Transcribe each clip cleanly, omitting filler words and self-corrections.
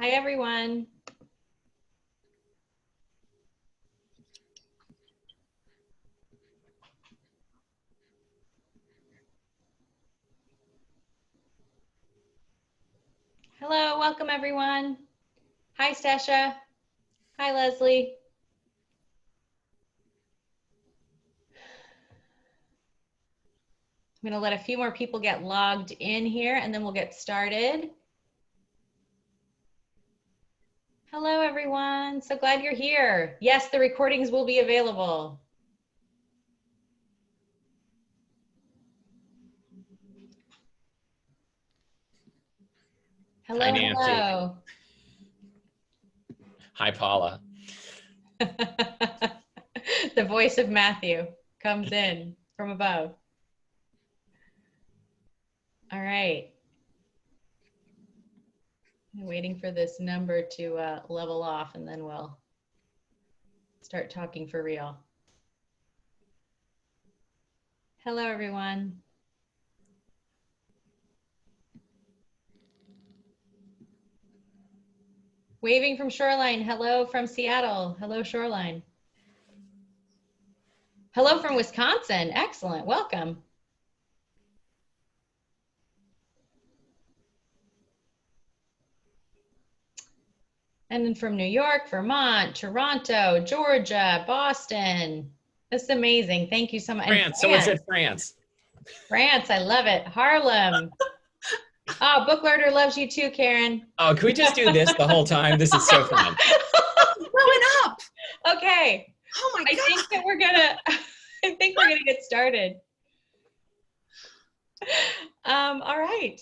Hi, everyone. Hello, welcome, everyone. Hi, Stasha. Hi, Leslie. I'm going to let a few more people get logged in here, and then we'll get started. Hello, everyone. So glad you're here. Yes, the recordings will be available. Hello, Hi, Nancy. hello. Hi, Paula. The voice of Matthew comes in from above. All right. I'm waiting for this number to level off, and then we'll start talking for real. Hello, everyone. Waving from Shoreline. Hello from Seattle. Hello, Shoreline. Hello from Wisconsin. Excellent. Welcome. And then from New York, Vermont, Toronto, Georgia, Boston. That's amazing. Thank you so much. France. Someone said France. France. I love it. Harlem. Oh, Book Learner loves you too, Karen. Oh, can we just do this the whole time? This is so fun. Growing up. Okay. Oh my God. I think we're gonna get started. All right.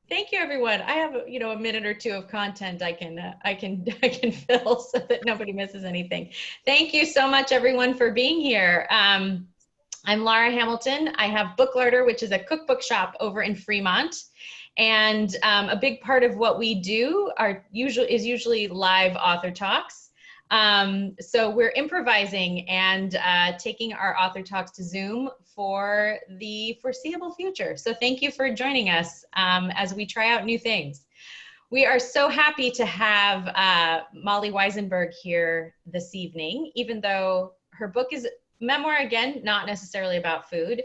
Thank you, everyone. I have, a minute or two of content I can fill so that nobody misses anything. Thank you so much, everyone, for being here. I'm Laura Hamilton. I have Book Larder, which is a cookbook shop over in Fremont. And a big part of what we do is usually live author talks. So we're improvising and taking our author talks to Zoom for the foreseeable future. So thank you for joining us as we try out new things. We are so happy to have Molly Wizenberg here this evening, even though her book is memoir, again, not necessarily about food.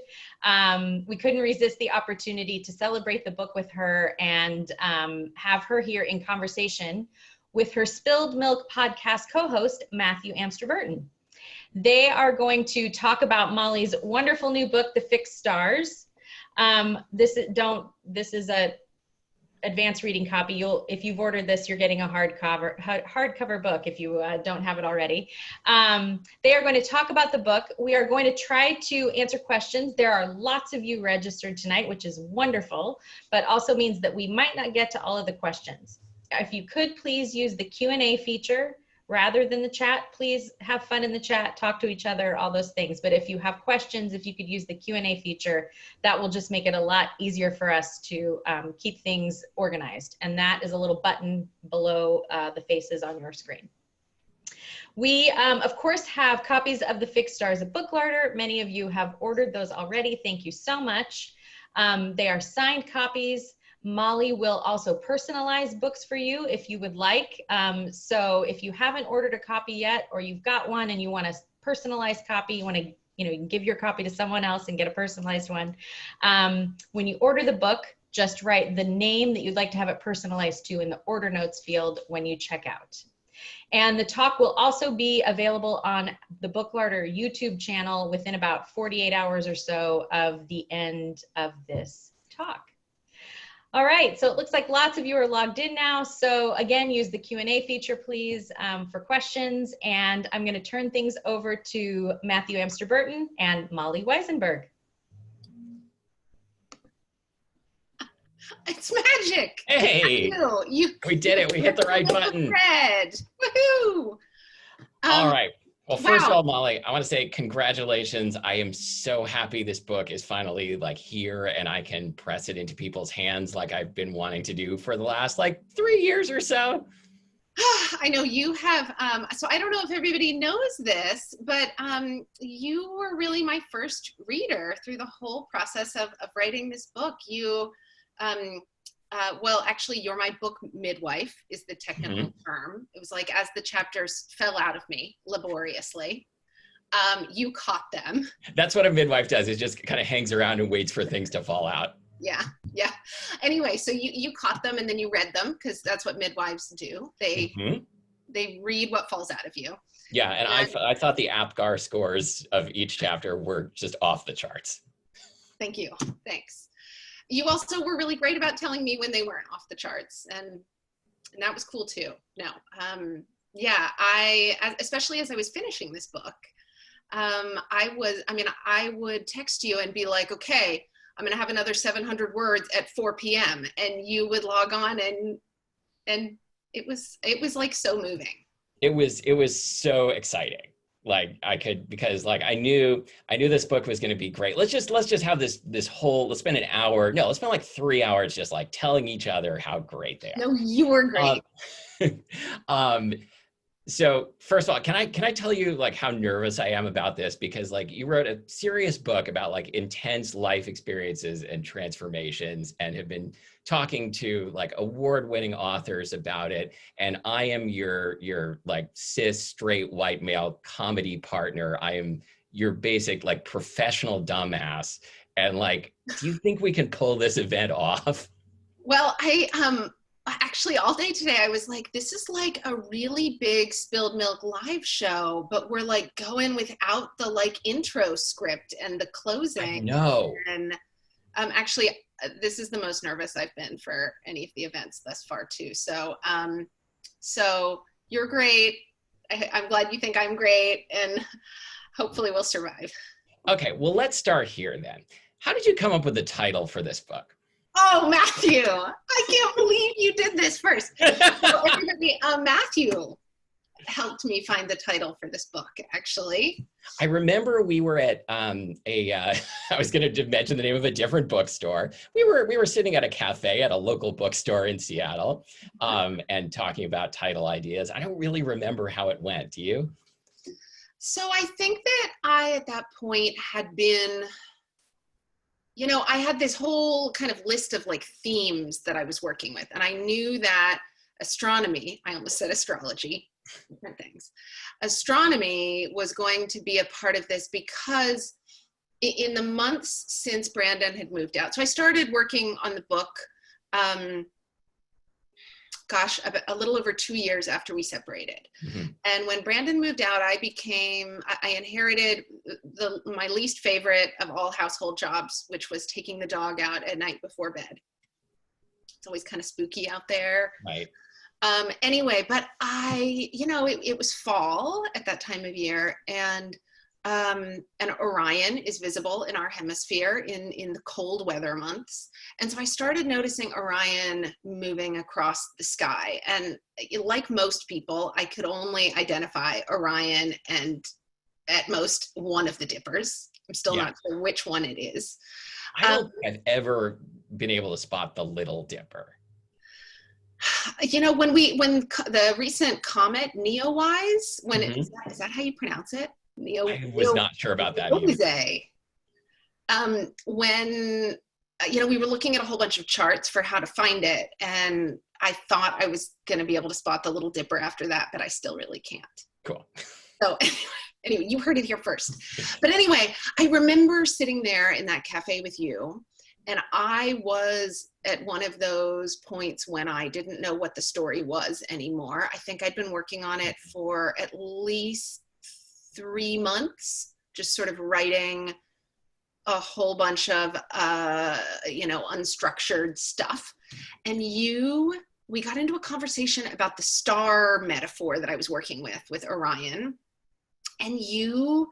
We couldn't resist the opportunity to celebrate the book with her and have her here in conversation with her Spilled Milk podcast co-host, Matthew Amster-Burton. They are going to talk about Molly's wonderful new book, The Fixed Stars. This is a advanced reading copy. If you've ordered this, you're getting a hardcover book if you don't have it already. They are going to talk about the book. We are going to try to answer questions. There are lots of you registered tonight, which is wonderful, but also means that we might not get to all of the questions. If you could please use the Q&A feature rather than the chat, please have fun in the chat, talk to each other, all those things. But if you have questions, if you could use the Q&A feature, that will just make it a lot easier for us to keep things organized. And that is a little button below the faces on your screen. We, of course, have copies of The Fixed Stars at Book Larder. Many of you have ordered those already. Thank you so much. They are signed copies. Molly will also personalize books for you if you would like. So if you haven't ordered a copy yet, or you've got one and you want a personalized copy, you want to, you can give your copy to someone else and get a personalized one. When you order the book, just write the name that you'd like to have it personalized to in the order notes field when you check out. And the talk will also be available on the Book Larder YouTube channel within about 48 hours or so of the end of this talk. All right, so it looks like lots of you are logged in now. So again, use the Q&A feature, please, for questions. And I'm going to turn things over to Matthew Amster-Burton and Molly Wizenberg. It's magic. Hey, we did it. We hit the right button. Red. Woohoo! All right. Well, first wow. of all, Molly, I want to say congratulations. I am so happy this book is finally here and I can press it into people's hands like I've been wanting to do for the last 3 years or so. I know you have, so I don't know if everybody knows this, but you were really my first reader through the whole process of writing this book. You well, actually, You're My Book Midwife is the technical term. It was like as the chapters fell out of me laboriously, you caught them. That's what a midwife does, is just kind of hangs around and waits for things to fall out. Yeah, yeah. Anyway, so you caught them and then you read them, because that's what midwives do. They read what falls out of you. Yeah, and I thought the APGAR scores of each chapter were just off the charts. Thank you. Thanks. You also were really great about telling me when they weren't off the charts, and that was cool too. No, yeah, especially as I was finishing this book, I would text you and be like, okay, I'm gonna have another 700 words at 4 p.m. and you would log on, and it was like so moving. It was so exciting. Like because like I knew this book was going to be great. Let's just have this whole, let's spend like 3 hours just like telling each other how great they are. No, you were great. So first of all, can I tell you like how nervous I am about this? Because like you wrote a serious book about like intense life experiences and transformations, and have been talking to like award-winning authors about it. And I am your like cis straight white male comedy partner. I am your basic like professional dumbass. And like, do you think we can pull this event off? Well, actually all day today I was like, this is like a really big Spilled Milk live show, but we're like going without the like intro script and the closing. No. And actually this is the most nervous I've been for any of the events thus far too. So so you're great. I'm glad you think I'm great, and hopefully we'll survive. Okay, well, let's start here then. How did you come up with the title for this book? Oh, Matthew, I can't believe you did this first. So everybody, Matthew helped me find the title for this book, actually. I remember we were at I was going to mention the name of a different bookstore. We were sitting at a cafe at a local bookstore in Seattle, and talking about title ideas. I don't really remember how it went. Do you? So I think that I, at that point, had been, you know, I had this whole kind of list of like themes that I was working with. And I knew that astronomy, I almost said astrology, different things. Astronomy was going to be a part of this, because in the months since Brandon had moved out, so I started working on the book, a little over 2 years after we separated. Mm-hmm. And when Brandon moved out, I inherited my least favorite of all household jobs, which was taking the dog out at night before bed. It's always kind of spooky out there. Right. Anyway, but it was fall at that time of year, and Orion is visible in our hemisphere in the cold weather months. And so I started noticing Orion moving across the sky. And like most people, I could only identify Orion and at most one of the dippers. I'm still not sure which one it is. I don't think I've ever been able to spot the Little Dipper. You know, when the recent comet Neowise, is that how you pronounce it? I was not sure about that either. When we were looking at a whole bunch of charts for how to find it, and I thought I was going to be able to spot the Little Dipper after that, but I still really can't. Cool. So anyway, you heard it here first. But anyway, I remember sitting there in that cafe with you, and I was at one of those points when I didn't know what the story was anymore. I think I'd been working on it for at least 3 months, just sort of writing a whole bunch of, unstructured stuff. And we got into a conversation about the star metaphor that I was working with Orion. And you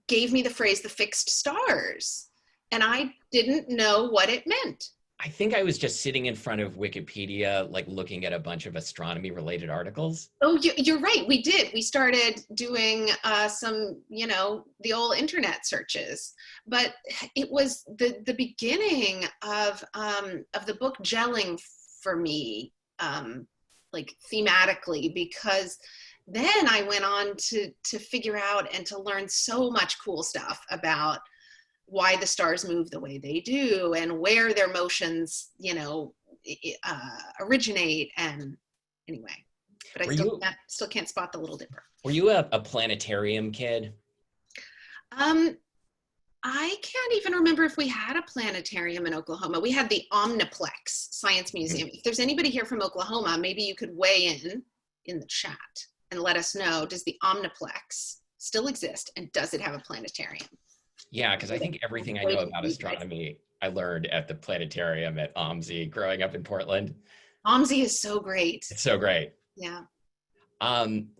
gave me the phrase, the fixed stars. And I didn't know what it meant. I think I was just sitting in front of Wikipedia, like looking at a bunch of astronomy related articles. Oh, you're right. We did. We started doing some, the old internet searches, but it was the beginning of the book gelling for me, like thematically, because then I went on to figure out and to learn so much cool stuff about why the stars move the way they do and where their motions, originate. And anyway, but Were I you still can't spot the Little Dipper. were you a planetarium kid? I can't even remember if we had a planetarium in Oklahoma. We had the Omniplex Science Museum. If there's anybody here from Oklahoma, maybe you could weigh in the chat and let us know, does the Omniplex still exist, and does it have a planetarium? Yeah, because I think everything I know about astronomy, I learned at the planetarium at OMSI growing up in Portland. OMSI is so great. It's so great. Yeah.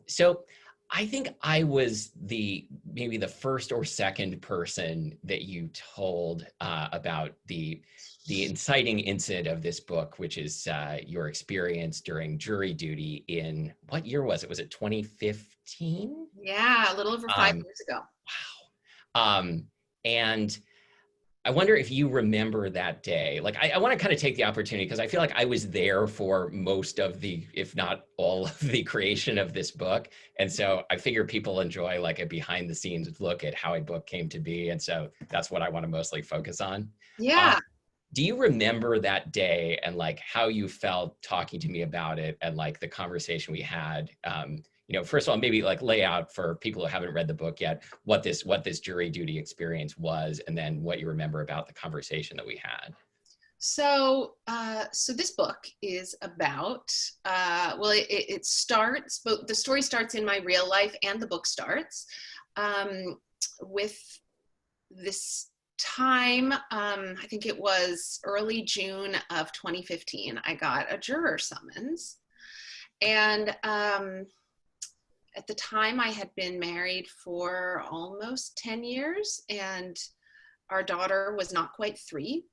So I think I was maybe the first or second person that you told about the inciting incident of this book, which is your experience during jury duty in, what year was it? Was it 2015? Yeah, a little over 5 years ago. Wow. And I wonder if you remember that day. Like, I want to kind of take the opportunity, because I feel like I was there for most of the, if not all of the creation of this book. And so I figure people enjoy like a behind the scenes look at how a book came to be. And so that's what I want to mostly focus on. Yeah. Do you remember that day and like how you felt talking to me about it, and like the conversation we had? First of all, maybe like lay out for people who haven't read the book yet what this jury duty experience was, and then what you remember about the conversation that we had. So this book is about, it starts, but the story starts in my real life, and the book starts with this time. I think it was early June of 2015. I got a juror summons, and at the time I had been married for almost 10 years, and our daughter was not quite 3.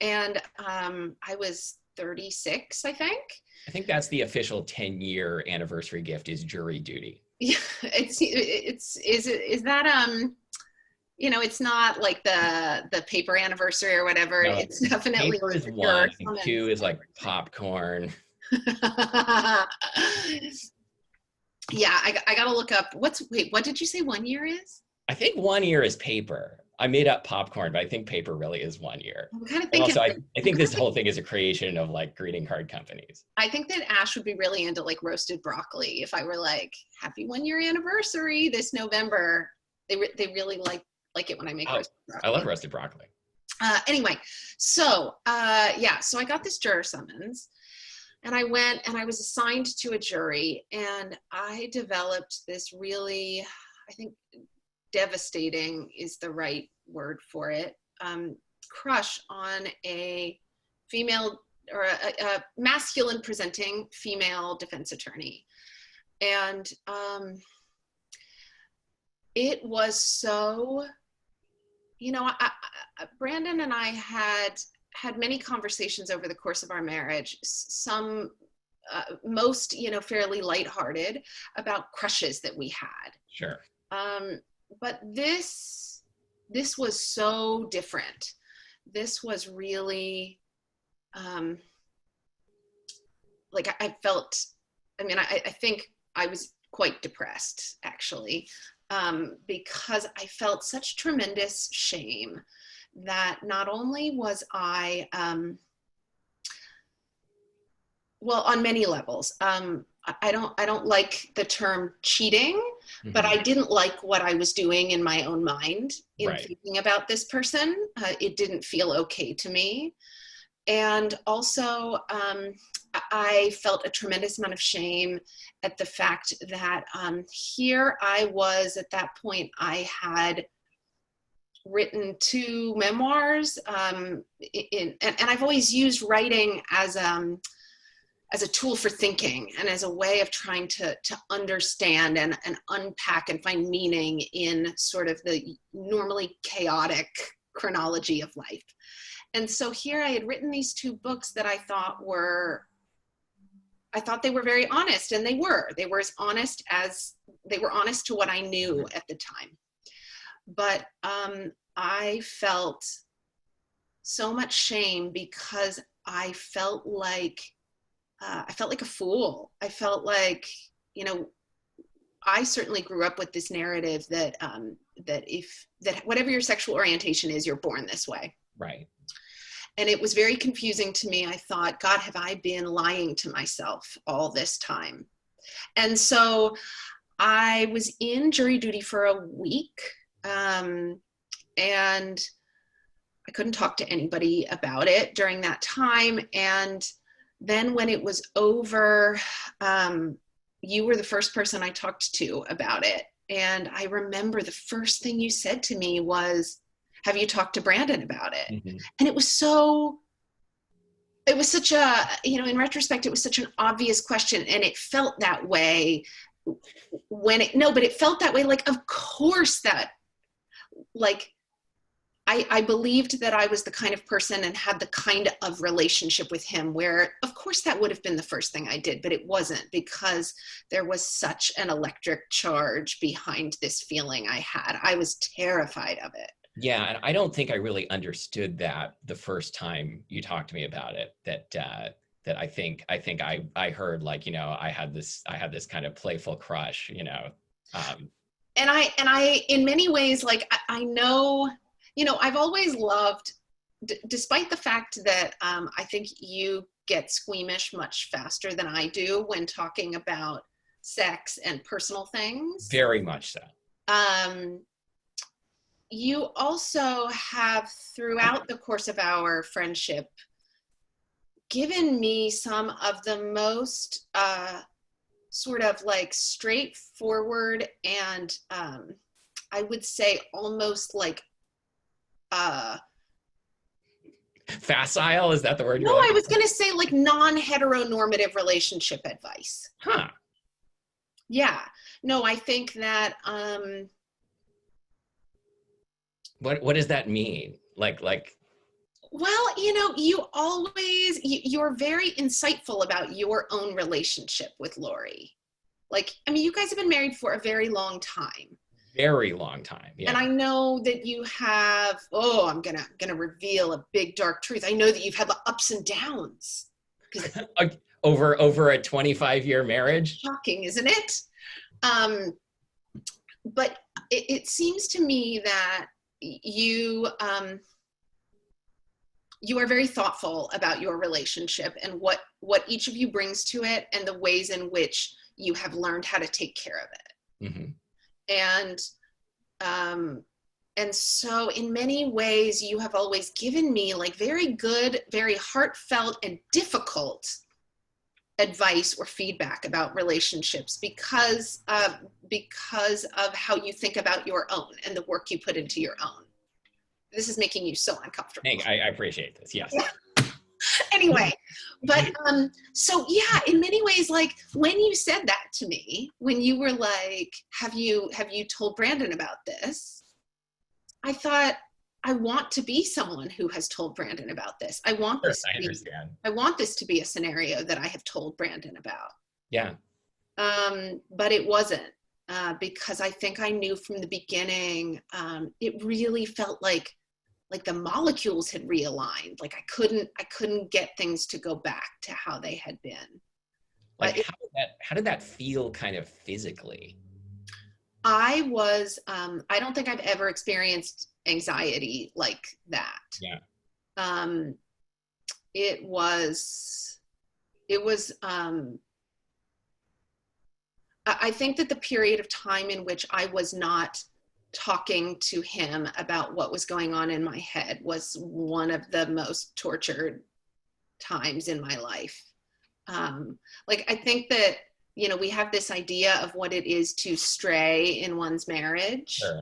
And I was 36, I think. I think that's the official 10-year anniversary gift, is jury duty. Yeah, is that it's not like the paper anniversary or whatever. No, it's definitely paper is 1. I think 2 is like popcorn. Yeah, I gotta look up. What did you say 1 year is? I think 1 year is paper. I made up popcorn, but I think paper really is 1 year. I'm kind of thinking. Also, I think this whole thing is a creation of like greeting card companies. I think that Ash would be really into like roasted broccoli. If I were like, happy 1 year anniversary this November, they really like it when I make roasted broccoli. I love roasted broccoli. Anyway, so so I got this juror summons. And I went and I was assigned to a jury, and I developed this really, I think devastating is the right word for it, crush on a female, or a masculine presenting female defense attorney. And it was so, Brandon and I had many conversations over the course of our marriage, some most fairly lighthearted, about crushes that we had. Sure. But this was so different. This was really I felt, I think I was quite depressed, actually, because I felt such tremendous shame that not only was I, on many levels, I don't like the term cheating, mm-hmm. but I didn't like what I was doing in my own mind in thinking about this person. It didn't feel okay to me. And also, I felt a tremendous amount of shame at the fact that here I was at that point, I had written 2 memoirs, and I've always used writing as a tool for thinking, and as a way of trying to understand and unpack and find meaning in sort of the normally chaotic chronology of life. And so here I had written these 2 books that I thought they were very honest, and they were as honest as they were honest to what I knew at the time. But I felt so much shame because I felt like a fool. I felt like, I certainly grew up with this narrative that that whatever your sexual orientation is, you're born this way. Right. And it was very confusing to me. I thought, God, have I been lying to myself all this time? And so I was in jury duty for a week, and I couldn't talk to anybody about it during that time. And then when it was over, you were the first person I talked to about it. And I remember the first thing you said to me was, have you talked to Brandon about it? Mm-hmm. And it was such a, in retrospect, it was such an obvious question. And it felt that way but it felt that way. Like, of course that, like, I believed that I was the kind of person and had the kind of relationship with him where, of course, that would have been the first thing I did, but it wasn't, because there was such an electric charge behind this feeling I had. I was terrified of it. Yeah, and I don't think I really understood that the first time you talked to me about it. That I think I heard, like, I had this kind of playful crush, And I in many ways, like, I know. I've always loved, despite the fact that I think you get squeamish much faster than I do when talking about sex and personal things. Very much so. You also have, throughout the course of our friendship, given me some of the most sort of like straightforward and I would say almost like facile, is that the word? No, I was going to say like non-heteronormative relationship advice. Huh. Yeah. No, I think that what does that mean? Like well, you're very insightful about your own relationship with Lori. Like, I mean, you guys have been married for a very long time. Very long time. Yeah. And I know that you have, I'm gonna reveal a big dark truth. I know that you've had the ups and downs. over a 25-year marriage. Shocking, isn't it? But it seems to me that you are very thoughtful about your relationship and what each of you brings to it and the ways in which you have learned how to take care of it. Mm-hmm. And so in many ways you have always given me like very good, very heartfelt and difficult advice or feedback about relationships because of how you think about your own and the work you put into your own. This is making you so uncomfortable. I appreciate this. Yes. Anyway, but so yeah, in many ways, like when you said that to me, when you were like, have you told Brandon about this? I thought, I want to be someone who has told Brandon about this. I want this to be a scenario that I have told Brandon about. Yeah. But it wasn't, because I think I knew from the beginning, it really felt like the molecules had realigned. Like I couldn't get things to go back to how they had been. Like how did that feel kind of physically? I don't think I've ever experienced anxiety like that. Yeah. It was I think that the period of time in which I was not talking to him about what was going on in my head was one of the most tortured times in my life. Like, I think that, we have this idea of what it is to stray in one's marriage, Sure.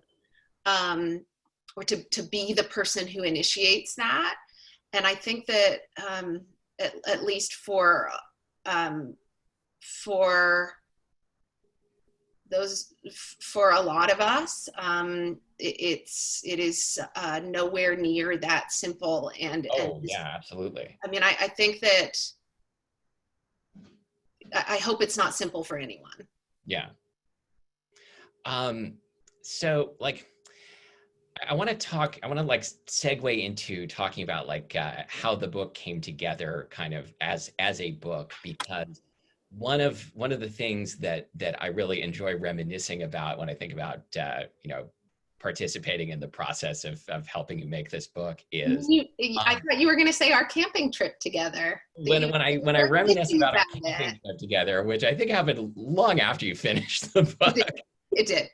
Or to be the person who initiates that. And I think that at least for a lot of us, it is nowhere near that simple. Yeah, absolutely. I mean, I think that I hope it's not simple for anyone. Yeah. So like, I want to like segue into talking about like how the book came together kind of as a book, because one of the things that I really enjoy reminiscing about when I think about participating in the process of helping you make this book is I thought you were going to say our camping trip together. When I reminisce about our it. camping trip together, which I think happened long after you finished the book. It did.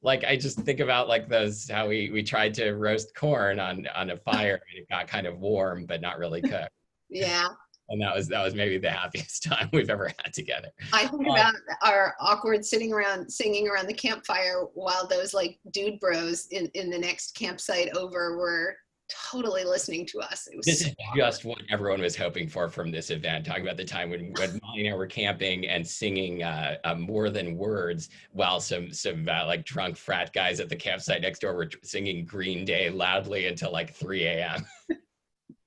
Like I just think about like those, how we tried to roast corn on a fire and it got kind of warm but not really cooked. Yeah. And that was maybe the happiest time we've ever had together. I think about our awkward sitting around singing around the campfire while those like dude bros in the next campsite over were totally listening to us. This is just what everyone was hoping for from this event, talking about the time when Molly and I were camping and singing More Than Words while some like drunk frat guys at the campsite next door were singing Green Day loudly until like 3 a.m.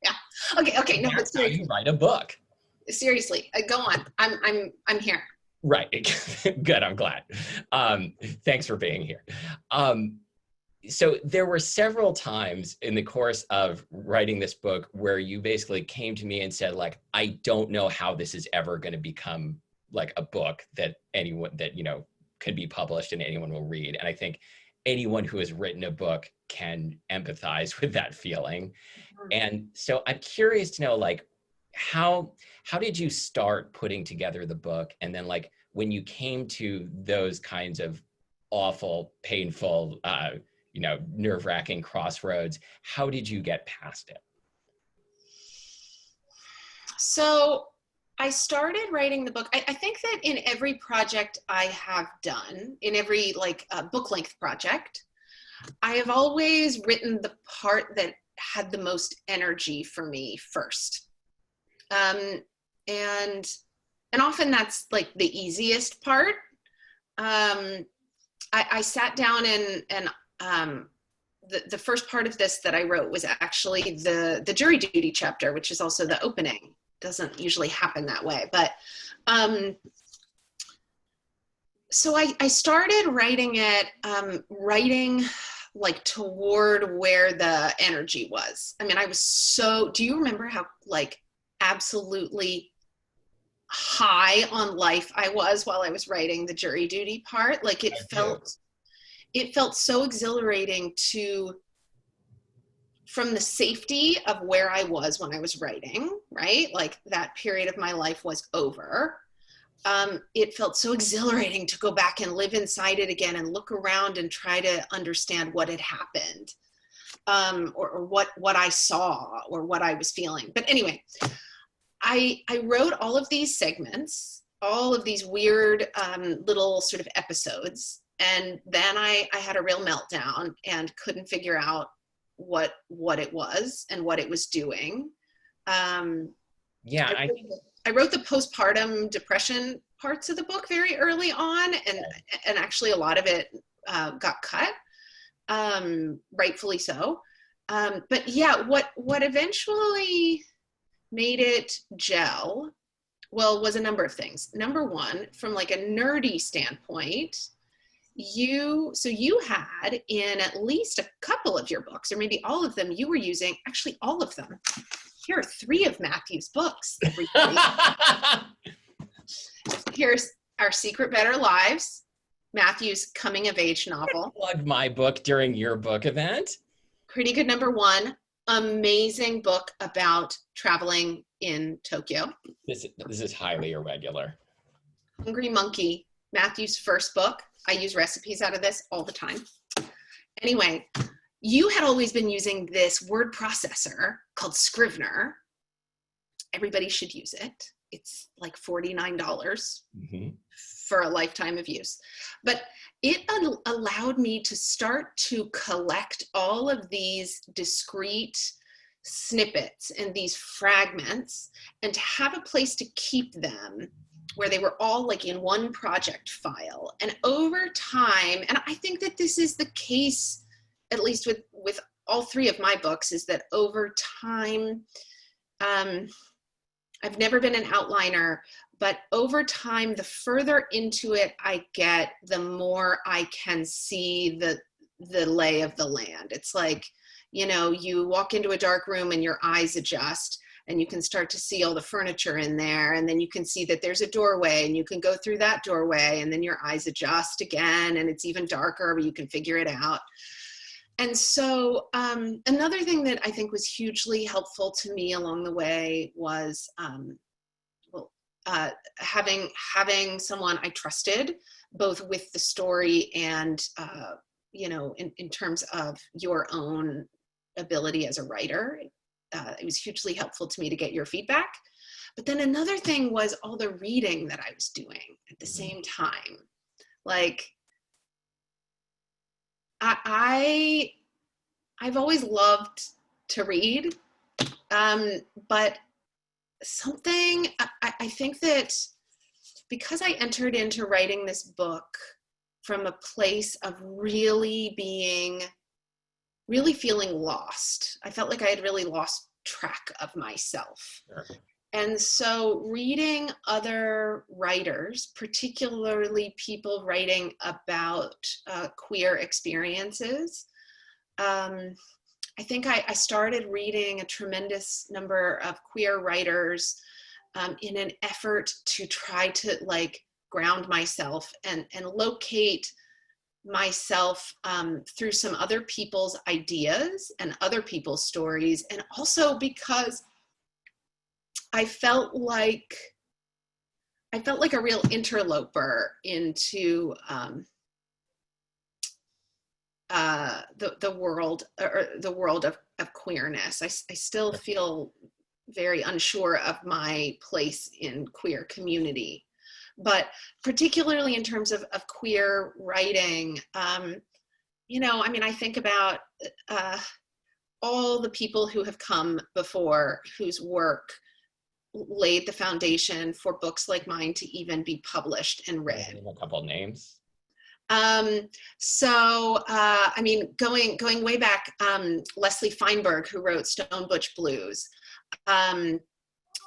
Yeah. Okay. No, but seriously, you write a book. Seriously, go on. I'm here. Right. Good. I'm glad. Thanks for being here. So there were several times in the course of writing this book where you basically came to me and said, like, I don't know how this is ever going to become like a book that could be published and anyone will read. And I think anyone who has written a book can empathize with that feeling. Mm-hmm. And so I'm curious to know, like, how did you start putting together the book? And then like when you came to those kinds of awful, painful, nerve-wracking crossroads, how did you get past it? So I started writing the book. I think that in every project I have done, in every book length project, I have always written the part that had the most energy for me first. And often that's like the easiest part. I sat down and the first part of this that I wrote was actually the jury duty chapter, which is also the opening. Doesn't usually happen that way, but so I started writing it, like toward where the energy was. I mean, do you remember how like absolutely high on life I was while I was writing the jury duty part? Like it felt so exhilarating from the safety of where I was when I was writing, right? Like that period of my life was over. It felt so exhilarating to go back and live inside it again and look around and try to understand what had happened, or what I saw or what I was feeling. But anyway, I wrote all of these segments, all of these weird little sort of episodes. And then I had a real meltdown and couldn't figure out what it was and what it was doing. I wrote the postpartum depression parts of the book very early on, and actually a lot of it got cut, rightfully so. But yeah, what eventually made it gel, well, was a number of things. Number one, from like a nerdy standpoint, you had in at least a couple of your books, or maybe all of them, you were using, actually all of them. Here are 3 of Matthew's books, everybody. Here's Our Secret Better Lives, Matthew's coming of age novel. Plug my book during your book event. Pretty good number 1. Amazing book about traveling in Tokyo. This is highly irregular. Hungry Monkey, Matthew's first book. I use recipes out of this all the time. Anyway, you had always been using this word processor called Scrivener. Everybody should use it. It's like $49 for a lifetime of use. But it allowed me to start to collect all of these discrete snippets and these fragments and to have a place to keep them where they were all like in one project file. And over time, and I think that this is the case, at least with all 3 of my books, is that over time, I've never been an outliner, but over time, the further into it I get, the more I can see the lay of the land. It's like, you walk into a dark room and your eyes adjust. and you can start to see all the furniture in there, and then you can see that there's a doorway, and you can go through that doorway, and then your eyes adjust again, and it's even darker, but you can figure it out. And so another thing that I think was hugely helpful to me along the way was having someone I trusted, both with the story and, in terms of your own ability as a writer. It was hugely helpful to me to get your feedback. But then another thing was all the reading that I was doing at the same time. Like, I've always loved to read, but something, I think that because I entered into writing this book from a place of really feeling lost. I felt like I had really lost track of myself. Sure. And so reading other writers, particularly people writing about queer experiences, I think I started reading a tremendous number of queer writers in an effort to try to ground myself and locate myself through some other people's ideas and other people's stories, and also because I felt like a real interloper into the world of queerness. I still feel very unsure of my place in queer community, but particularly in terms of queer writing, I think about all the people who have come before, whose work laid the foundation for books like mine to even be published and read. A couple names. Going way back, Leslie Feinberg, who wrote Stone Butch Blues,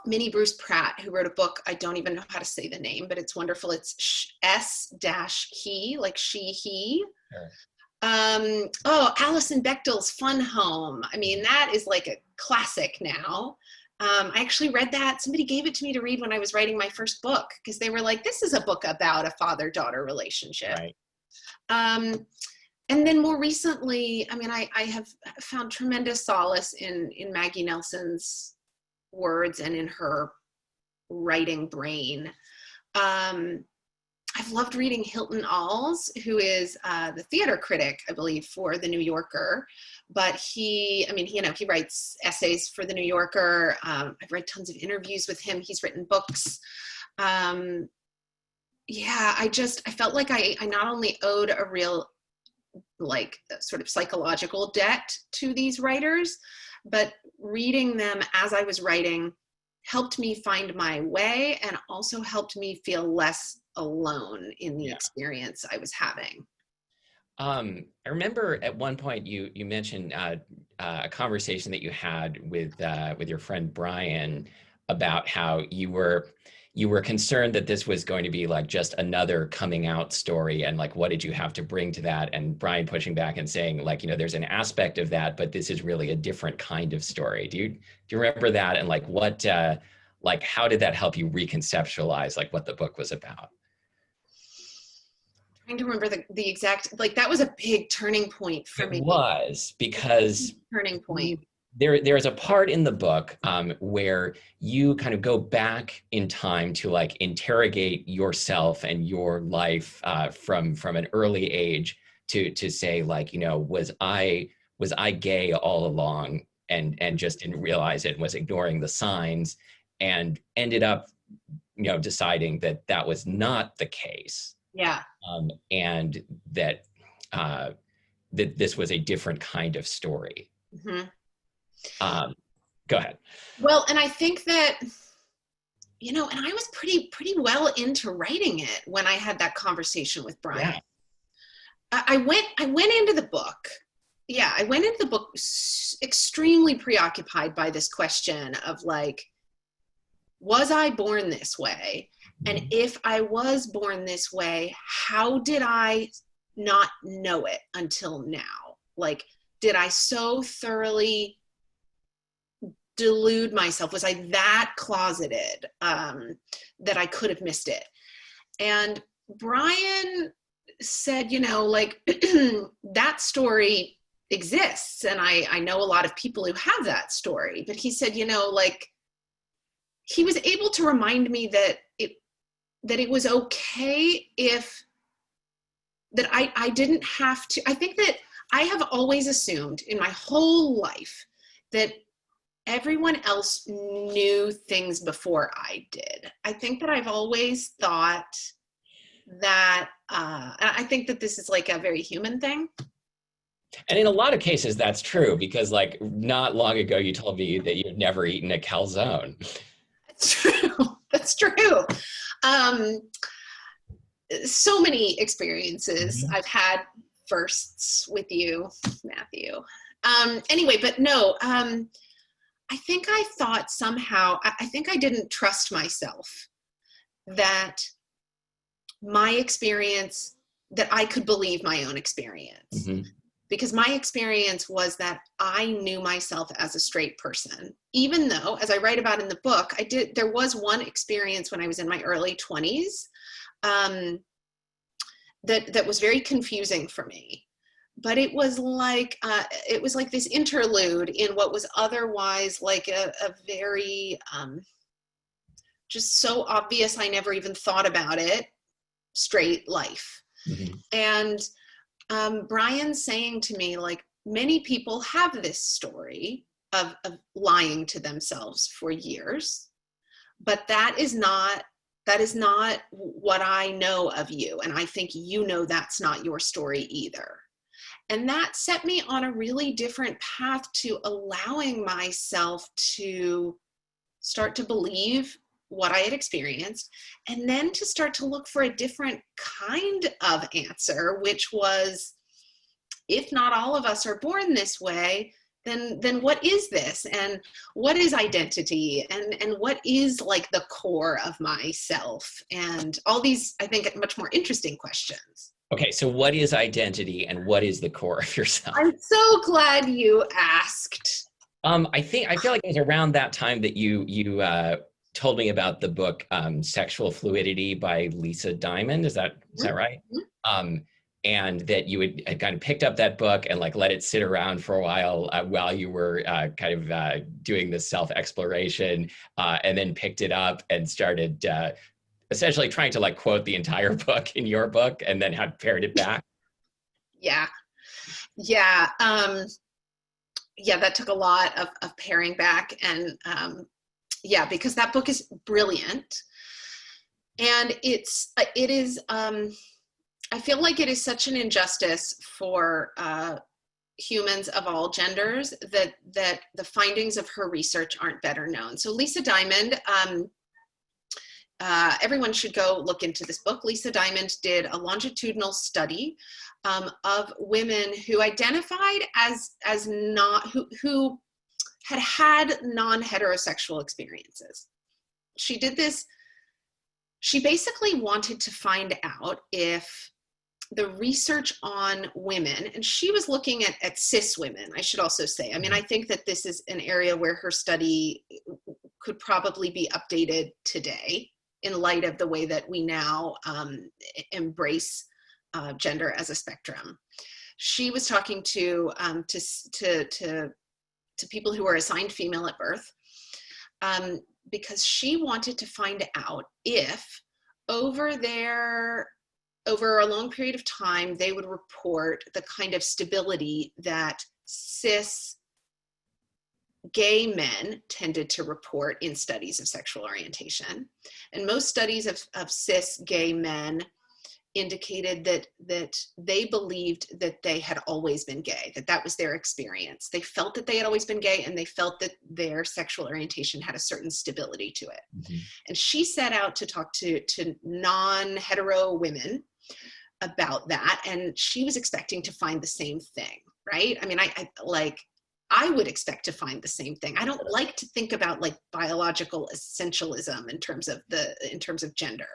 Minnie Bruce Pratt, who wrote a book, I don't even know how to say the name, but it's wonderful. It's S-he, like she, he. Sure. Alison Bechdel's Fun Home. I mean, that is like a classic now. I actually read that. Somebody gave it to me to read when I was writing my first book, because they were like, this is a book about a father-daughter relationship. Right. And then more recently, I have found tremendous solace in Maggie Nelson's words and in her writing brain. I've loved reading Hilton Als, who is the theater critic, I believe, for The New Yorker. But he writes essays for The New Yorker. I've read tons of interviews with him. He's written books. I felt like I not only owed a real, sort of psychological debt to these writers, but reading them as I was writing helped me find my way and also helped me feel less alone in the experience I was having. I remember at one point you mentioned a conversation that you had with your friend Brian about how you were concerned that this was going to be like just another coming out story, and like, what did you have to bring to that? And Brian pushing back and saying, like, there's an aspect of that, but this is really a different kind of story. Do you remember that? And like, what how did that help you reconceptualize like what the book was about? Trying to remember the exact, that was a big turning point for me. It was, because turning point. There's a part in the book where you kind of go back in time to like interrogate yourself and your life from an early age to say, like, was I gay all along and just didn't realize it, was ignoring the signs, and ended up deciding that that was not the case. Yeah. And that that this was a different kind of story. Mm-hmm. Go ahead. Well, and I think that, and I was pretty well into writing it when I had that conversation with Brian. Yeah. I went into the book. Yeah, I went into the book extremely preoccupied by this question of like, was I born this way? And if I was born this way, how did I not know it until now? Like, did I so thoroughly delude myself? Was I that closeted that I could have missed it? And Brian said, you know, like that story exists. And I know a lot of people who have that story, but he said, you know, like he was able to remind me that it was okay that I didn't have to. I think that I have always assumed in my whole life that everyone else knew things before I did. I think that I've always thought that, I think that this is like a very human thing. And in a lot of cases, that's true, because like not long ago, you told me that you've never eaten a calzone. That's true. That's true. So many experiences I've had firsts with you, Matthew. Anyway, but no, I think I thought somehow, I think I didn't trust myself that my experience, that I could believe my own experience. Mm-hmm. Because my experience was that I knew myself as a straight person, even though, as I write about in the book, there was one experience when I was in my early 20s that was very confusing for me. But it was like this interlude in what was otherwise like a very just so obvious I never even thought about it, straight life. Mm-hmm. And Brian saying to me, like, many people have this story of lying to themselves for years, but that is not what I know of you. And I think you know that's not your story either. And that set me on a really different path to allowing myself to start to believe what I had experienced, and then to start to look for a different kind of answer, which was, if not all of us are born this way, then what is this? And what is identity? And what is like the core of myself? And all these, I think, much more interesting questions. Okay, so what is identity and what is the core of yourself? I'm so glad you asked. I feel like it was around that time that you told me about the book Sexual Fluidity by Lisa Diamond. Is that right? Mm-hmm. And that you had kind of picked up that book and like let it sit around for a while you were kind of doing this self-exploration, and then picked it up and started essentially trying to like quote the entire book in your book and then had pared it back. Yeah. That took a lot of paring back, and because that book is brilliant, and it is. I feel like it is such an injustice for humans of all genders that the findings of her research aren't better known. So Lisa Diamond, everyone should go look into this book. Lisa Diamond did a longitudinal study of women who identified as not, who had non-heterosexual experiences. She did this, she basically wanted to find out if the research on women, and she was looking at cis women, I should also say. I mean, I think that this is an area where her study could probably be updated today in light of the way that we now embrace gender as a spectrum. She was talking to people who were assigned female at birth, because she wanted to find out if over a long period of time, they would report the kind of stability that cis gay men tended to report in studies of sexual orientation. And most studies of cis gay men indicated that they believed that they had always been gay, that was their experience. They felt that they had always been gay, and they felt that their sexual orientation had a certain stability to it. Mm-hmm. And she set out to talk to non-hetero women about that, and she was expecting to find the same thing, right? I mean, I would expect to find the same thing. I don't like to think about like biological essentialism in terms of gender.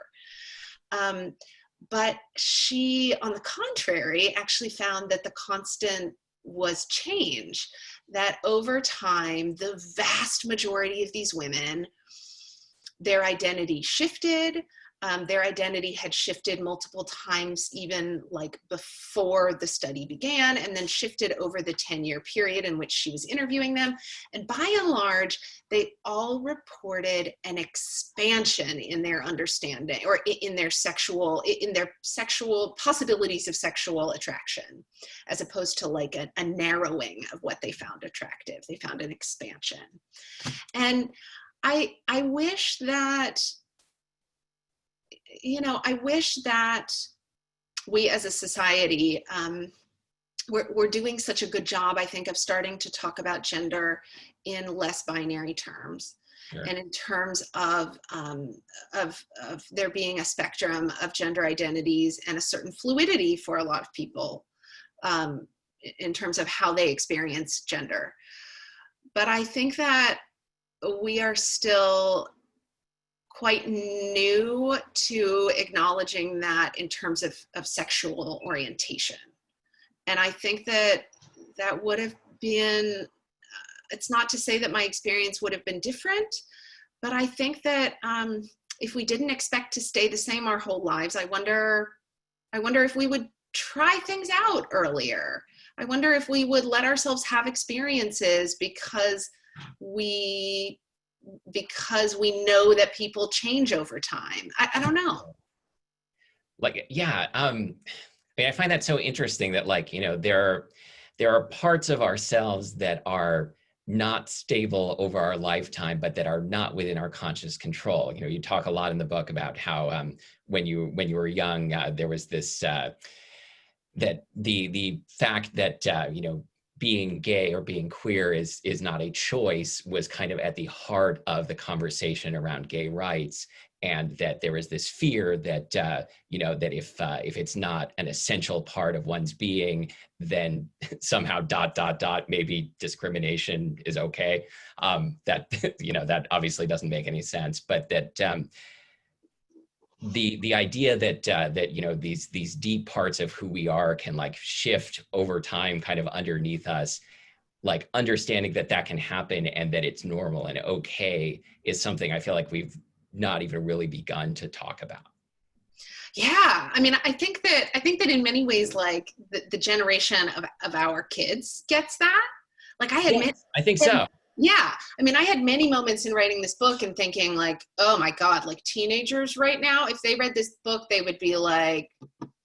But she, on the contrary, actually found that the constant was change, that over time, the vast majority of these women, their identity shifted. Their identity had shifted multiple times, even like before the study began, and then shifted over the 10-year period in which she was interviewing them. And by and large, they all reported an expansion in their understanding, or in their sexual possibilities of sexual attraction, as opposed to like a narrowing of what they found attractive. They found an expansion. And I wish that, I wish that we as a society, we're doing such a good job, I think, of starting to talk about gender in less binary terms. Sure. And in terms of there being a spectrum of gender identities and a certain fluidity for a lot of people in terms of how they experience gender. But I think that we are still quite new to acknowledging that in terms of sexual orientation. And I think that would have been, it's not to say that my experience would have been different, but I think that if we didn't expect to stay the same our whole lives, I wonder if we would try things out earlier. I wonder if we would let ourselves have experiences because we know that people change over time. I don't know. Like, yeah. I mean, I find that so interesting that, like, there are parts of ourselves that are not stable over our lifetime, but that are not within our conscious control. You talk a lot in the book about how when you were young, there was this, that the fact that, being gay or being queer is not a choice was kind of at the heart of the conversation around gay rights, and that there is this fear that that if it's not an essential part of one's being, then somehow ... maybe discrimination is okay. That that obviously doesn't make any sense, but that the idea that these deep parts of who we are can like shift over time kind of underneath us, like understanding that can happen and that it's normal and okay is something I feel like we've not even really begun to talk about. Yeah, I mean, I think that in many ways, like the generation of our kids gets that. Like I think so. Yeah. I mean, I had many moments in writing this book and thinking like, oh my God, like teenagers right now, if they read this book, they would be like,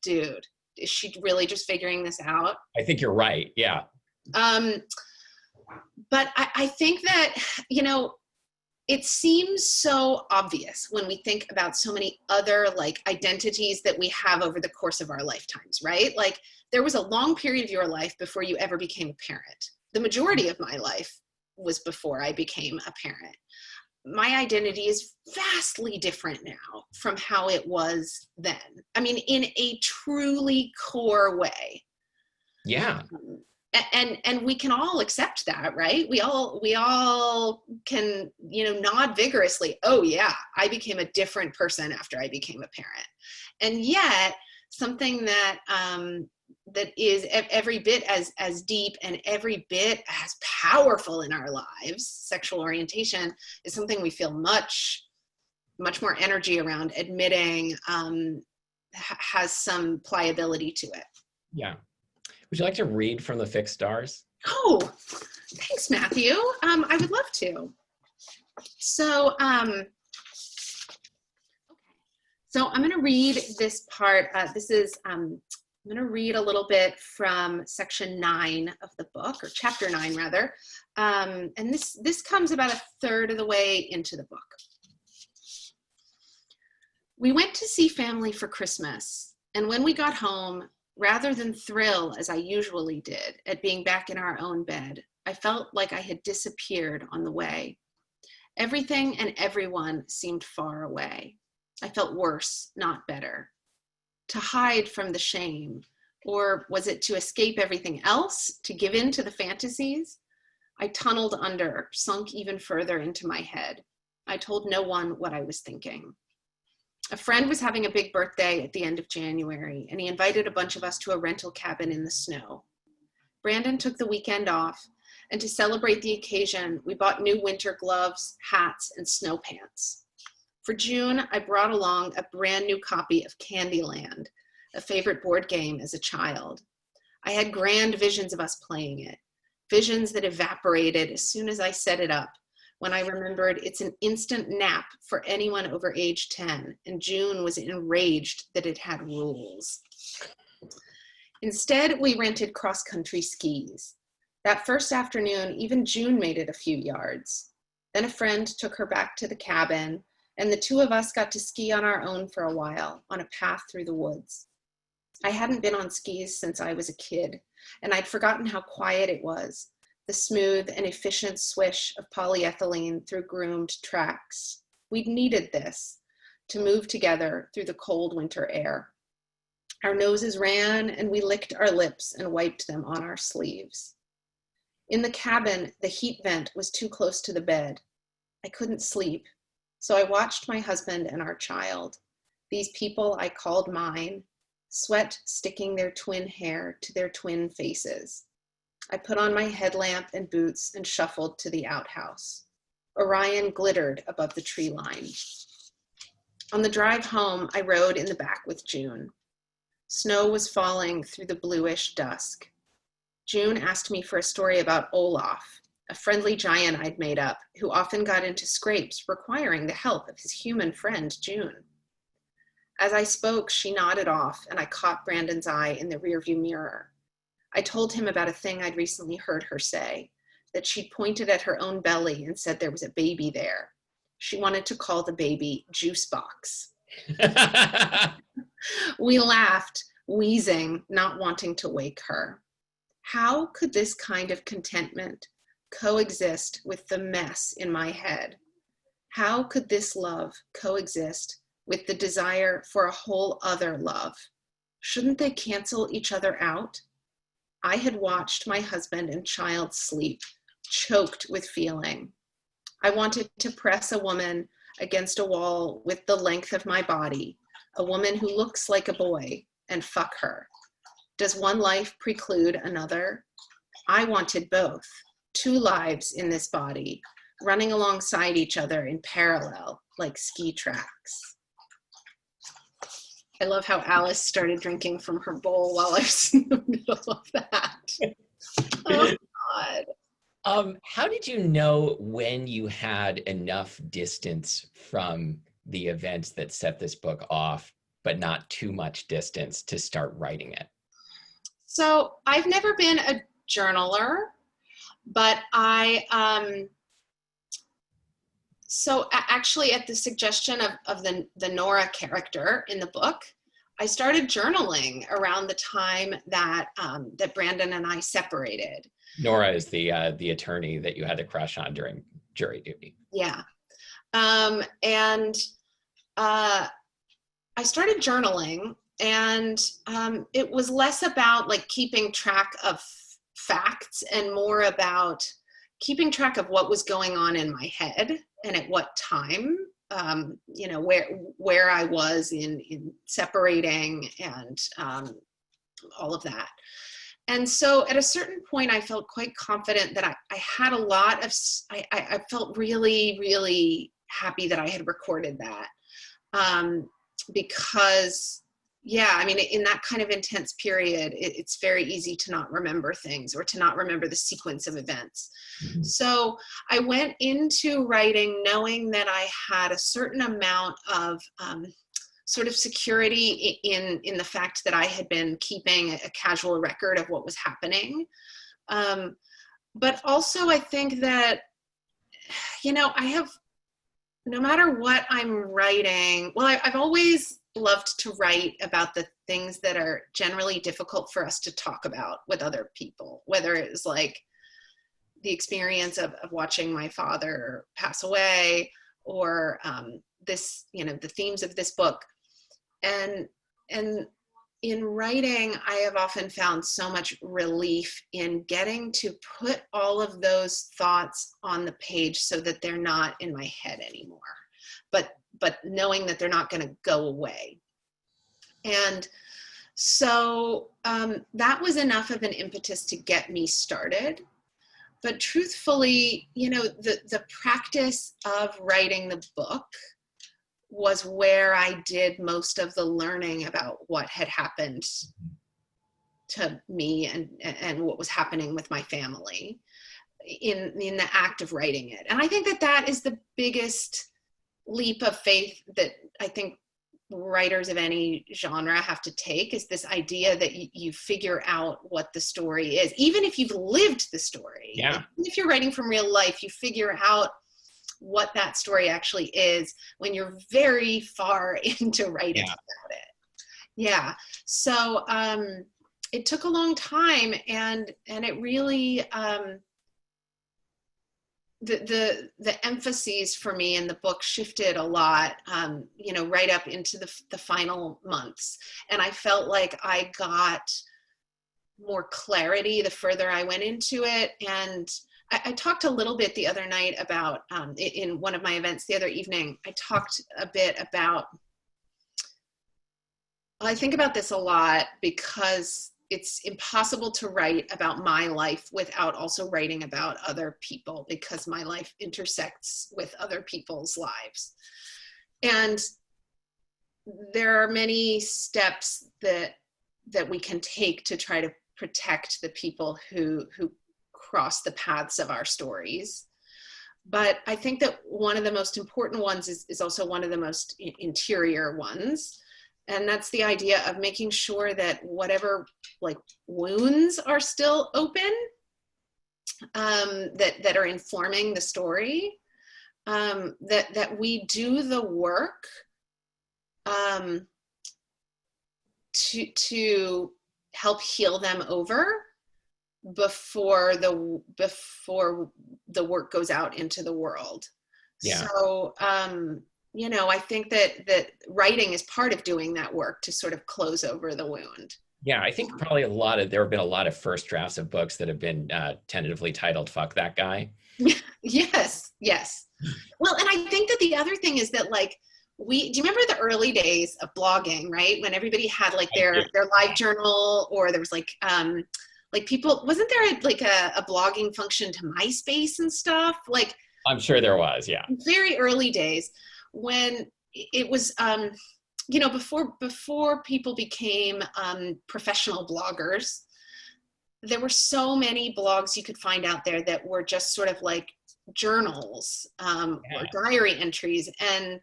dude, is she really just figuring this out? I think you're right. Yeah. But I think that, it seems so obvious when we think about so many other like identities that we have over the course of our lifetimes, right? Like there was a long period of your life before you ever became a parent. The majority of my life was before I became a parent. My identity is vastly different now from how it was then. I mean, in a truly core way. Yeah. And we can all accept that, right? We all can, nod vigorously. Oh yeah, I became a different person after I became a parent. And yet something that that is every bit as deep and every bit as powerful in our lives, sexual orientation, is something we feel much more energy around admitting has some pliability to it. Yeah. Would you like to read from the Fixed Stars? Oh, thanks, Matthew. I would love to. So, so I'm going to read this part. I'm going to read a little bit from section 9 of the book, or chapter 9 rather. And this comes about a third of the way into the book. We went to see family for Christmas, and when we got home, rather than thrill as I usually did at being back in our own bed, I felt like I had disappeared on the way. Everything and everyone seemed far away. I felt worse, not better. To hide from the shame, or was it to escape everything else, to give in to the fantasies? I tunneled under, sunk even further into my head. I told no one what I was thinking. A friend was having a big birthday at the end of January, and he invited a bunch of us to a rental cabin in the snow. Brandon took the weekend off, And to celebrate the occasion, we bought new winter gloves, hats, and snow pants. For June, I brought along a brand new copy of Candyland, a favorite board game as a child. I had grand visions of us playing it, visions that evaporated as soon as I set it up, when I remembered it's an instant nap for anyone over age 10, and June was enraged that it had rules. Instead, we rented cross-country skis. That first afternoon, even June made it a few yards. Then a friend took her back to the cabin, and the two of us got to ski on our own for a while, on a path through the woods. I hadn't been on skis since I was a kid, and I'd forgotten how quiet it was, the smooth and efficient swish of polyethylene through groomed tracks. We'd needed this to move together through the cold winter air. Our noses ran, and we licked our lips and wiped them on our sleeves. In the cabin, the heat vent was too close to the bed. I couldn't sleep, so I watched my husband and our child, these people I called mine, sweat sticking their twin hair to their twin faces. I put on my headlamp and boots and shuffled to the outhouse. Orion glittered above the tree line. On the drive home, I rode in the back with June. Snow was falling through the bluish dusk. June asked me for a story about Olaf, a friendly giant I'd made up, who often got into scrapes requiring the help of his human friend, June. As I spoke, she nodded off, and I caught Brandon's eye in the rearview mirror. I told him about a thing I'd recently heard her say, that she'd pointed at her own belly and said there was a baby there. She wanted to call the baby Juice Box. We laughed, wheezing, not wanting to wake her. How could this kind of contentment coexist with the mess in my head? How could this love coexist with the desire for a whole other love? Shouldn't they cancel each other out? I had watched my husband and child sleep, choked with feeling. I wanted to press a woman against a wall with the length of my body, a woman who looks like a boy, and fuck her. Does one life preclude another? I wanted both, two lives in this body, running alongside each other in parallel, like ski tracks. I love how Alice started drinking from her bowl while I was in the middle of that. Oh, God. How did you know when you had enough distance from the events that set this book off, but not too much distance to start writing it? So I've never been a journaler, but actually at the suggestion of the Nora character in the book, I started journaling around the time that that Brandon and I separated. Nora is the attorney that you had to crush on during jury duty. Yeah. And I started journaling, and it was less about like keeping track of facts and more about keeping track of what was going on in my head and at what time, you know, where I was in separating and all of that. And so at a certain point, I felt quite confident that I had a lot of, I felt really, really happy that I had recorded that. Because, yeah, I mean, in that kind of intense period, it's very easy to not remember things or to not remember the sequence of events. Mm-hmm. So I went into writing knowing that I had a certain amount of sort of security in the fact that I had been keeping a casual record of what was happening. But also I think that, you know, I have, no matter what I'm writing, well, I've always loved to write about the things that are generally difficult for us to talk about with other people, whether it was like the experience of watching my father pass away or this, you know, the themes of this book. And in writing, I have often found so much relief in getting to put all of those thoughts on the page so that they're not in my head anymore, but knowing that they're not going to go away. And so that was enough of an impetus to get me started. but truthfully, the practice of writing the book was where I did most of the learning about what had happened to me and what was happening with my family in the act of writing it. And I think that is the biggest leap of faith that I think writers of any genre have to take, is this idea that you figure out what the story is, even if you've lived the story. Yeah. Like, if you're writing from real life, you figure out what that story actually is when you're very far into writing about it. Yeah. So it took a long time, and it really the emphases for me in the book shifted a lot, right up into the final months. And I felt like I got more clarity the further I went into it. And I talked a little bit the other night about, in one of my events the other evening, I talked a bit about, I think about this a lot because it's impossible to write about my life without also writing about other people, because my life intersects with other people's lives. And there are many steps that we can take to try to protect the people who cross the paths of our stories. But I think that one of the most important ones is also one of the most interior ones. And that's the idea of making sure that whatever wounds are still open, that are informing the story, that we do the work to help heal them over before the work goes out into the world. Yeah. So I think that writing is part of doing that work to sort of close over the wound. Yeah, I think probably there have been a lot of first drafts of books that have been tentatively titled "Fuck That Guy." Yes. Well, and I think that the other thing is that do you remember the early days of blogging, right? When everybody had their live journal, or there was people, wasn't there a blogging function to MySpace and stuff? I'm sure there was, yeah. Very early days, when it was, before people became professional bloggers, there were so many blogs you could find out there that were just sort of journals or diary entries. And,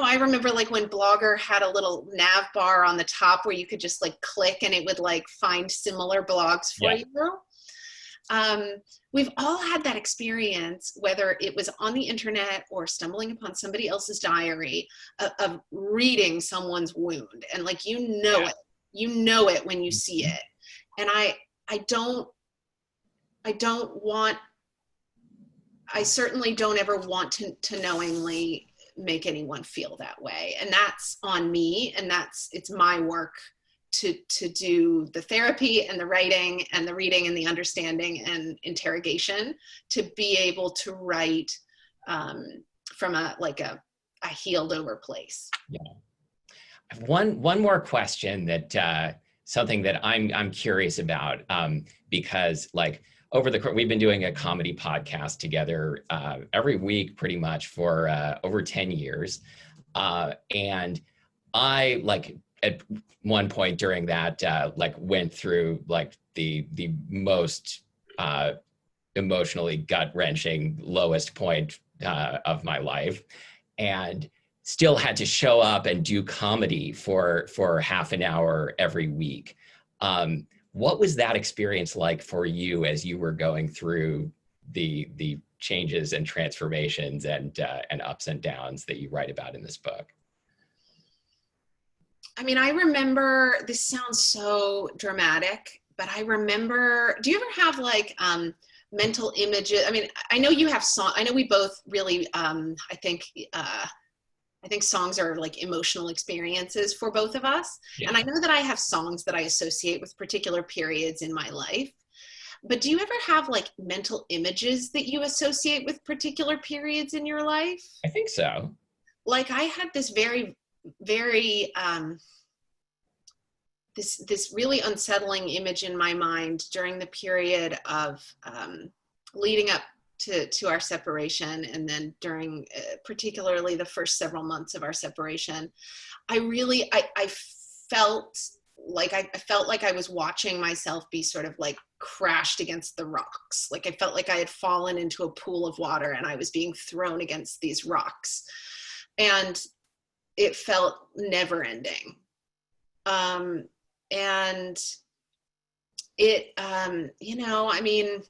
I remember when Blogger had a little nav bar on the top where you could just click and it would find similar blogs for you. We've all had that experience, whether it was on the internet or stumbling upon somebody else's diary, of reading someone's wound, and it when you see it. And I certainly don't ever want to knowingly make anyone feel that way. And that's on me, and it's my work to do the therapy and the writing and the reading and the understanding and interrogation, to be able to write from a healed over place. Yeah. One more question that something that I'm curious about, because we've been doing a comedy podcast together every week pretty much for over 10 years. And I at one point during that, went through the most emotionally gut-wrenching lowest point of my life, and still had to show up and do comedy for half an hour every week. What was that experience like for you as you were going through the changes and transformations and ups and downs that you write about in this book? I mean, I remember, this sounds so dramatic, but I remember, do you ever have mental images? I mean, I know you have I know we both really, I think songs are emotional experiences for both of us. Yeah. And I know that I have songs that I associate with particular periods in my life. But do you ever have mental images that you associate with particular periods in your life? I think so. I had this very, very, this really unsettling image in my mind during the period of leading up to our separation, and then during particularly the first several months of our separation, I felt like I felt like I was watching myself be sort of like crashed against the rocks. Like I felt like I had fallen into a pool of water and I was being thrown against these rocks, and it felt never ending. And it, you know, I mean,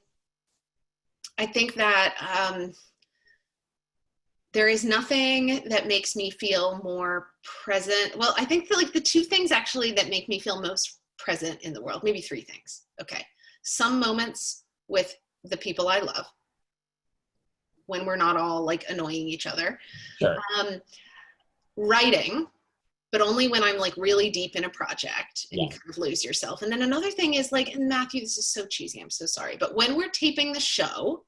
I think that there is nothing that makes me feel more present. Well, I think that like the two things actually that make me feel most present in the world, maybe three things. Okay. Some moments with the people I love when we're not all like annoying each other. Sure. Writing, but only when I'm like really deep in a project and Yeah. you kind of lose yourself. And then another thing is like, and Matthew, this is so cheesy, I'm so sorry, but when we're taping the show,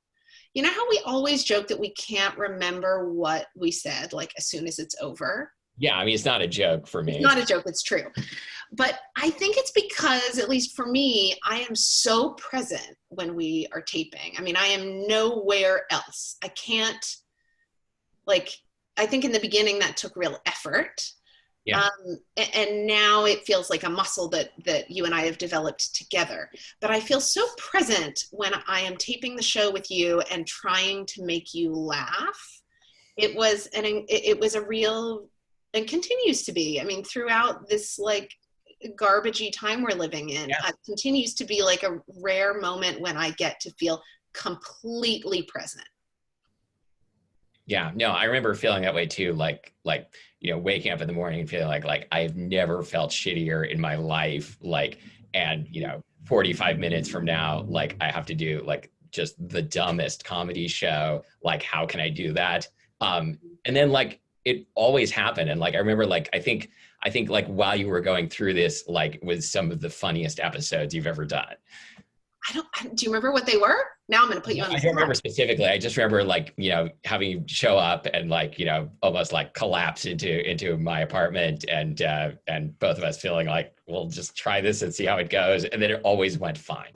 you know how we always joke that we can't remember what we said like as soon as it's over? Yeah, I mean, it's not a joke for me. It's not a joke, it's true. But I think it's because, at least for me, I am so present when we are taping. I mean, I am nowhere else. I can't, like, I think in the beginning that took real effort. Yeah. And now it feels like a muscle that you and I have developed together. But I feel so present when I am taping the show with you and trying to make you laugh. It was a real, and continues to be, I mean, throughout this like garbagey time we're living in, Yeah. It continues to be like a rare moment when I get to feel completely present. Yeah, no, I remember feeling that way too. Like, you know, waking up in the morning and feeling like I've never felt shittier in my life. Like, and you know, 45 minutes from now, like I have to do like just the dumbest comedy show. Like, how can I do that? And then like it always happened. And like I remember, like I think like while you were going through this, like was some of the funniest episodes you've ever done. Do you remember what they were? Now I'm going to put you on the I spot. don't remember specifically. I just remember like, you know, having you show up and like, you know, almost like collapse into my apartment and both of us feeling like, we'll just try this and see how it goes. And then it always went fine.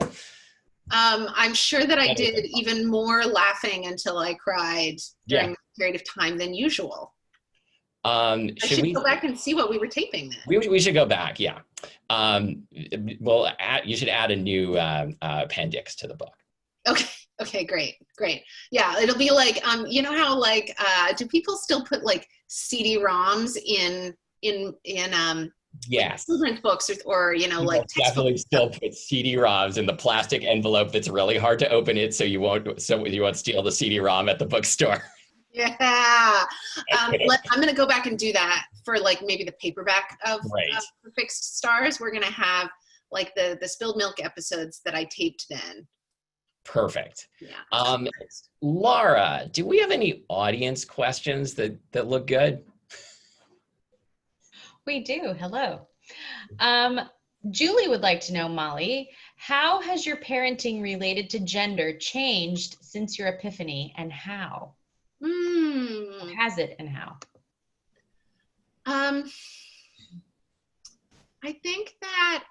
I'm sure that I did even more laughing until I cried during Yeah. a period of time than usual. I should go back and see what we were taping then. We should go back. Yeah. Well, you should add a new appendix to the book. Okay, great. Yeah, it'll be like, you know how like, do people still put like CD-ROMs in yes, children's books or you know, like definitely still put CD-ROMs in the plastic envelope that's really hard to open it, so you won't steal the CD-ROM at the bookstore. Yeah. I'm going to go back and do that for like maybe the paperback of Fixed Stars. We're going to have like the spilled milk episodes that I taped then. Perfect. Yeah. Laura, do we have any audience questions that look good? We do. Hello. Julie would like to know, Molly, how has your parenting related to gender changed since your epiphany, and how? Has it, and how? I think that,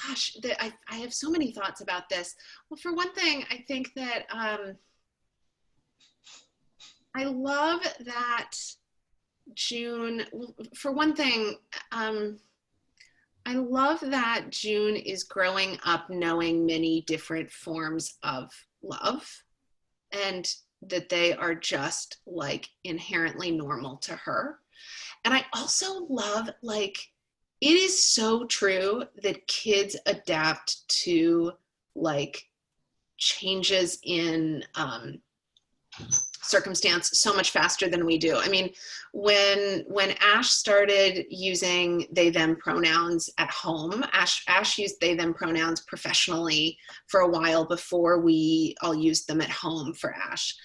gosh, I have so many thoughts about this. Well, for one thing, I think that I love that June, for one thing, I love that June is growing up knowing many different forms of love, and that they are just like inherently normal to her. And I also love, like, it is so true that kids adapt to like changes in circumstance so much faster than we do. I mean, when Ash started using they them pronouns at home, Ash used they them pronouns professionally for a while before we all used them at home for Ash.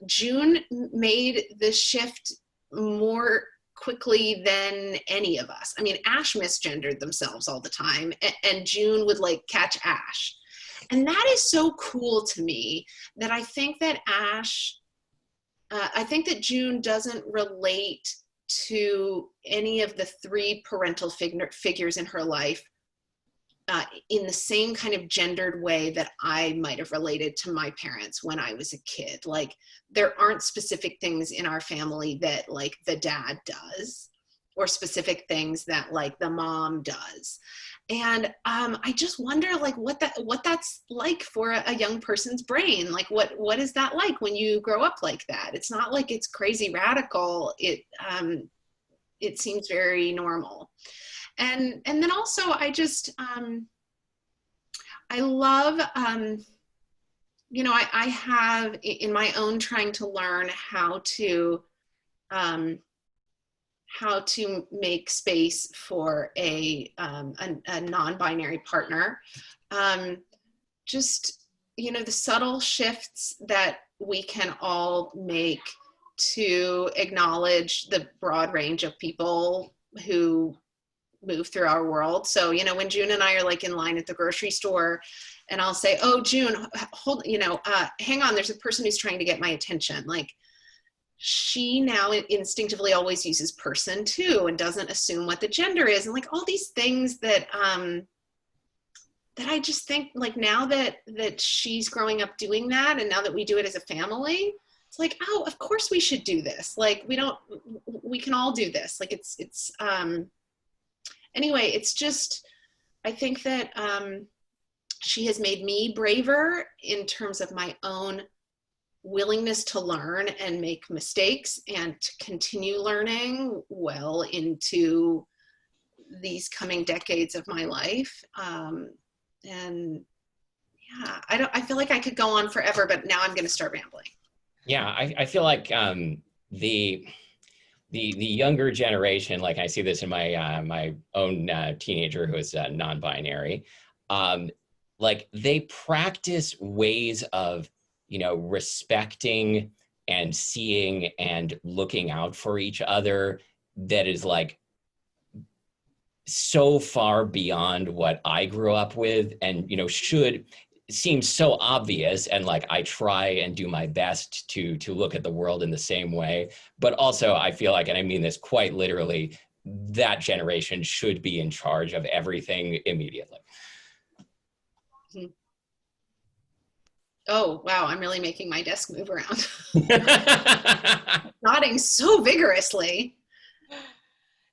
June made the shift more quickly than any of us. I mean, Ash misgendered themselves all the time, and June would like catch Ash. And that is so cool to me, that I think that I think that June doesn't relate to any of the three parental figures in her life in the same kind of gendered way that I might have related to my parents when I was a kid. Like, there aren't specific things in our family that like the dad does, or specific things that like the mom does. And I just wonder like what that's like for a young person's brain. Like what is that like when you grow up like that? It's not like it's crazy radical. It seems very normal. And then also I just, I love, you know, I have in my own trying to learn how to make space for a non-binary partner. Just, you know, the subtle shifts that we can all make to acknowledge the broad range of people who move through our world. So, you know, when June and I are like in line at the grocery store and I'll say, oh, June, hold, you know, hang on, there's a person who's trying to get my attention. Like, she now instinctively always uses person too and doesn't assume what the gender is. And like all these things that, that I just think like now that she's growing up doing that, and now that we do it as a family, it's like, oh, of course we should do this. Like, we can all do this. Like anyway, it's just, I think that she has made me braver in terms of my own willingness to learn and make mistakes and to continue learning well into these coming decades of my life. And yeah, I feel like I could go on forever, but now I'm going to start rambling. Yeah, I feel like the younger generation, like I see this in my my own teenager who is non-binary, like they practice ways of, you know, respecting and seeing and looking out for each other that is like so far beyond what I grew up with, and, you know, should seem so obvious. And like, I try and do my best to look at the world in the same way. But also I feel like, and I mean this quite literally, that generation should be in charge of everything immediately. Mm-hmm. Oh, wow, I'm really making my desk move around. Nodding so vigorously.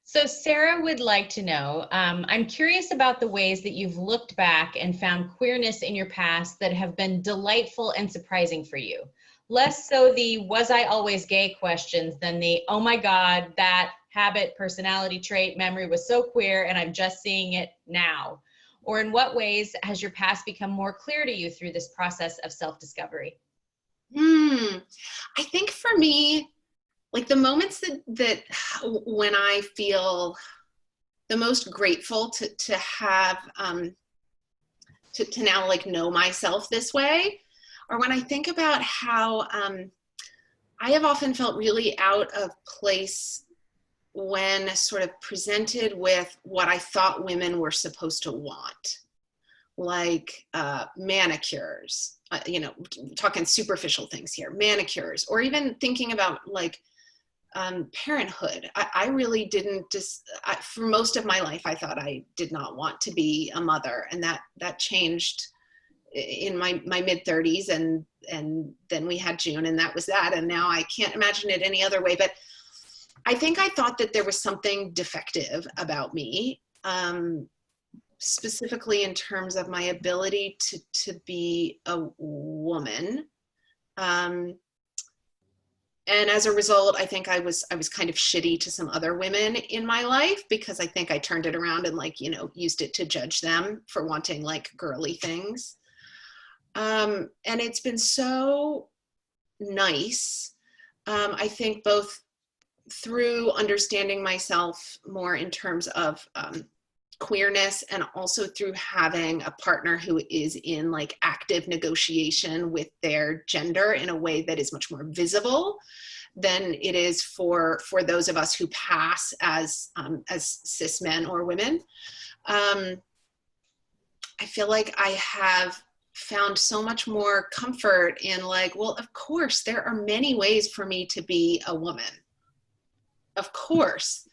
So Sarah would like to know, I'm curious about the ways that you've looked back and found queerness in your past that have been delightful and surprising for you. Less so the was I always gay questions than the, oh my God, that habit, personality trait, memory was so queer and I'm just seeing it now. Or in what ways has your past become more clear to you through this process of self-discovery? I think for me, like the moments that when I feel the most grateful to have, to now like know myself this way, or when I think about how I have often felt really out of place when sort of presented with what I thought women were supposed to want, like manicures, you know, talking superficial things here, manicures, or even thinking about like parenthood. I really didn't for most of my life, I thought I did not want to be a mother, and that changed in my mid 30s, and then we had June, and that was that, and now I can't imagine it any other way. But I think I thought that there was something defective about me, specifically in terms of my ability to be a woman. And as a result, I think I was kind of shitty to some other women in my life, because I think I turned it around and like, you know, used it to judge them for wanting like girly things. And it's been so nice, I think, both through understanding myself more in terms of queerness, and also through having a partner who is in like active negotiation with their gender in a way that is much more visible than it is for those of us who pass as cis men or women. I feel like I have found so much more comfort in like, well, of course, there are many ways for me to be a woman. Of course.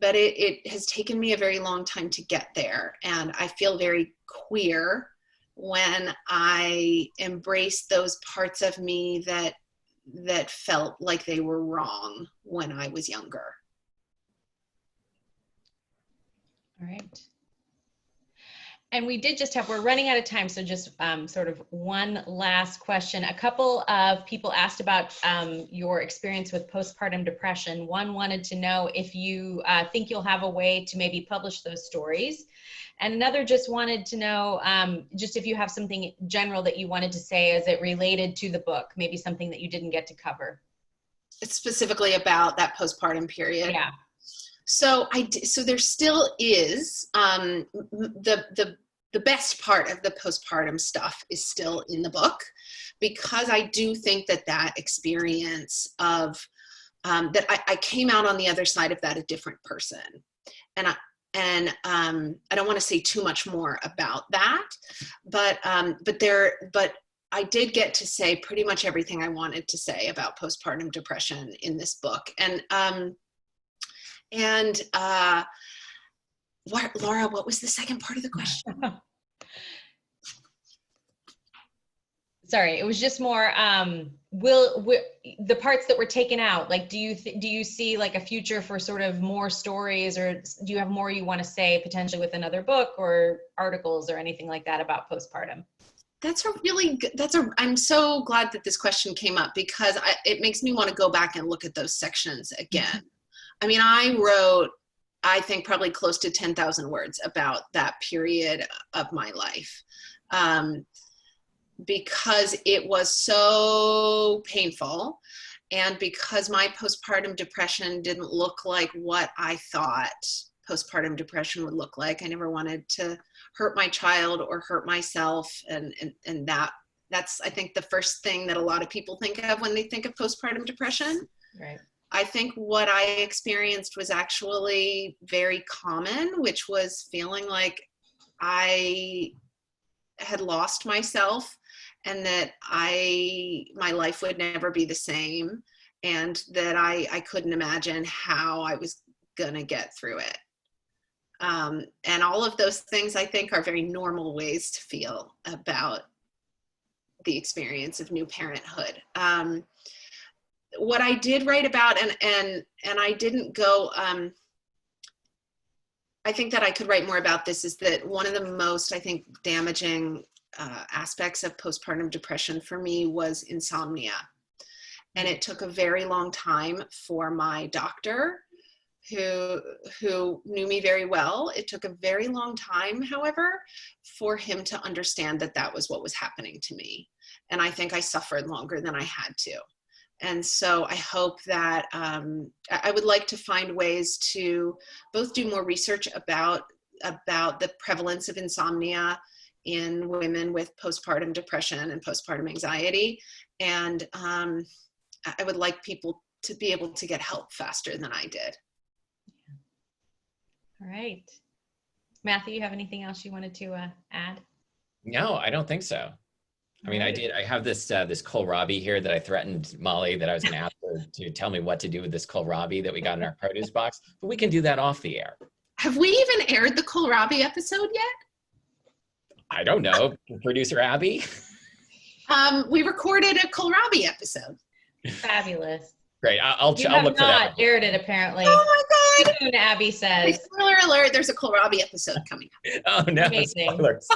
it has taken me a very long time to get there. And I feel very queer when I embrace those parts of me that felt like they were wrong when I was younger. All right. And we did just we're running out of time, so just sort of one last question. A couple of people asked about your experience with postpartum depression. One wanted to know if you think you'll have a way to maybe publish those stories. And another just wanted to know just if you have something general that you wanted to say as it related to the book, maybe something that you didn't get to cover. It's specifically about that postpartum period. Yeah. So there still is the best part of the postpartum stuff is still in the book, because I do think that experience of that I came out on the other side of that a different person, and I don't want to say too much more about that, but I did get to say pretty much everything I wanted to say about postpartum depression in this book. And Laura, what was the second part of the question? Sorry, it was just more, will the parts that were taken out, like, do you see like a future for sort of more stories, or do you have more you want to say potentially with another book or articles or anything like that about postpartum? That's a really good, I'm so glad that this question came up, because it makes me want to go back and look at those sections again. I mean, I wrote, I think, probably close to 10,000 words about that period of my life, because it was so painful, and because my postpartum depression didn't look like what I thought postpartum depression would look like. I never wanted to hurt my child or hurt myself, and that's, I think, the first thing that a lot of people think of when they think of postpartum depression. Right. I think what I experienced was actually very common, which was feeling like I had lost myself, and that my life would never be the same, and that I couldn't imagine how I was gonna get through it. And all of those things, I think, are very normal ways to feel about the experience of new parenthood. What I did write about, and I didn't go, I think that I could write more about this, is that one of the most, I think, damaging aspects of postpartum depression for me was insomnia. And it took a very long time for my doctor, who knew me very well, it took a very long time, however, for him to understand that was what was happening to me. And I think I suffered longer than I had to. And so I hope that I would like to find ways to both do more research about the prevalence of insomnia in women with postpartum depression and postpartum anxiety. And I would like people to be able to get help faster than I did. All right. Matthew, you have anything else you wanted to add? No, I don't think so. I mean, I have this kohlrabi here that I threatened Molly that I was going to ask her to tell me what to do with this kohlrabi that we got in our produce box, but we can do that off the air. Have we even aired the kohlrabi episode yet? I don't know. Producer Abby? We recorded a kohlrabi episode. Fabulous. Great. I'll look for that. You have not aired it, apparently. Oh my God. Soon, Abby says. Spoiler alert, there's a kohlrabi episode coming up. Oh no, Amazing. spoilers.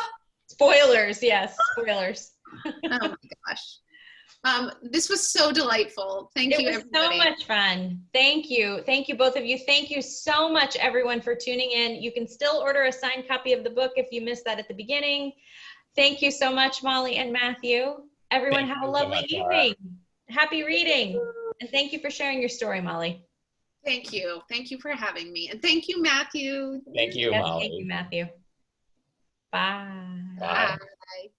Spoilers, yes, spoilers. Oh my gosh. This was so delightful. Thank you, everybody. It was so much fun. Thank you. Thank you, both of you. Thank you so much, everyone, for tuning in. You can still order a signed copy of the book if you missed that at the beginning. Thank you so much, Molly and Matthew. Everyone, have a lovely evening. Happy reading. And thank you for sharing your story, Molly. Thank you. Thank you for having me. And thank you, Matthew. Thank you, Molly. Thank you, Matthew. Bye. Bye. Bye.